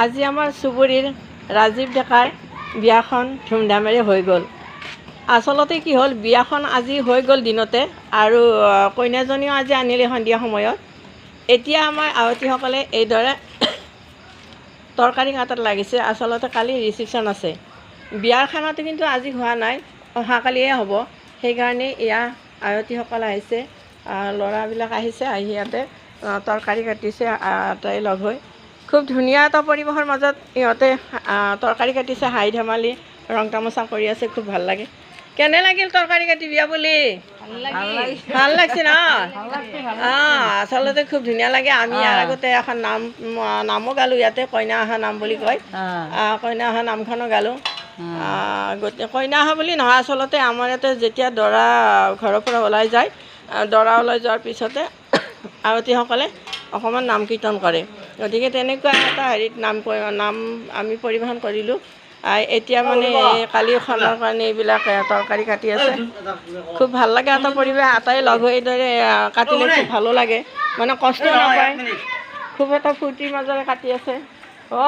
আজি আমাৰ চুবুৰীৰ ৰাজীৱ ডেকাৰ বিয়াখন ধুমধামেৰে হৈ গ'ল। আচলতে কি হ'ল, বিয়াখন আজি হৈ গ'ল দিনতে, আৰু কইনাজনীও আজি আনিলে সন্ধিয়া সময়ত। এতিয়া আমাৰ আয়তীসকলে এইদৰে তৰকাৰী কাটাত লাগিছে। আচলতে কালি ৰিচিপশ্যন আছে। বিয়াৰ খানাটো কিন্তু আজি হোৱা নাই, অহাকালিয়ে হ'ব। সেইকাৰণে এয়া আয়তীসকল আহিছে, ল'ৰাবিলাক আহিছে, আহি ইয়াতে তৰকাৰী কাটিছে আটাই লগ হৈ। খুব ধুনীয়া এটা পৰিৱেশৰ মাজত ইহঁতে তৰকাৰী কাটিছে, হাঁহি ধেমালি ৰং তামাচা কৰি আছে, খুব ভাল লাগে। কেনে লাগিল তৰকাৰী কাটি বিয়া বুলি? ভাল লাগছে ন? আচলতে খুব ধুনীয়া লাগে। আমি ইয়াৰ আগতে এখন নামো গালোঁ ইয়াতে, কইনা অহা নাম বুলি কয়। কইনা অহা নামখনো গালোঁ। কইনা অহা বুলি নহয়, আচলতে আমাৰ ইয়াতে যেতিয়া দৰা ঘৰৰ পৰা ওলাই যায়, দৰা ওলাই যোৱাৰ পিছতে আয়তীসকলে অকণমান নাম কীৰ্তন কৰে। গতিকে তেনেকুৱা এটা হেৰিত নাম আমি পৰিৱেশন কৰিলোঁ। এতিয়া মানে কালি খনৰ কাৰণে এইবিলাক তৰকাৰী কাটি আছে। খুব ভাল লাগে এটা পৰিৱেশ, আটাই লগ হৈ এইদৰে কাটিলে খুব ভালো লাগে, মানে কষ্ট নাপায়। খুব এটা ফূৰ্তিৰ মাজৰে কাটি আছে। ঐ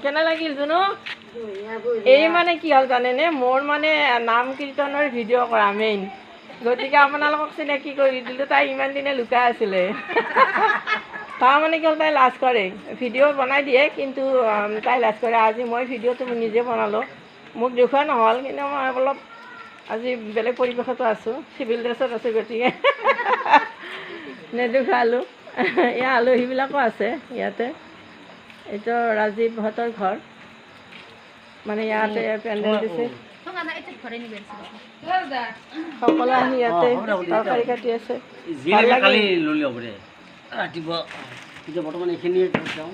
কেনে লাগিল জুনু? এই মানে কি হ'ল জানেনে, মোৰ মানে নাম কীৰ্তনৰ ভিডিঅ' কৰা মেইন, গতিকে আপোনালোকক চিনাকি কৰি দিলোঁ। তাই ইমান দিনে লুকাই আছিলে। তাৰমানে কি হ'ল, তাই লাজ কৰে, ভিডিঅ' বনাই দিয়ে কিন্তু তাই লাজ কৰে। আজি মই ভিডিঅ'টো নিজে বনালোঁ, মোক দেখুওৱা নহ'ল, কিন্তু মই অলপ আজি বেলেগ পৰিৱেশতো আছোঁ, চিভিল ড্ৰেছত আছোঁ, গতিকে নেদেখুৱালোঁ। এয়া আলহীবিলাকো আছে ইয়াতে। এইটো ৰাজীৱহঁতৰ ঘৰ, মানে ইয়াতে পেণ্ডেল দিছে। সকলো আহি ইয়াতে তৰকাৰী কাটি আছে। ভাল লাগে। ৰাতিপুৱা এতিয়া বৰ্তমান এইখিনিয়ে যাওঁ।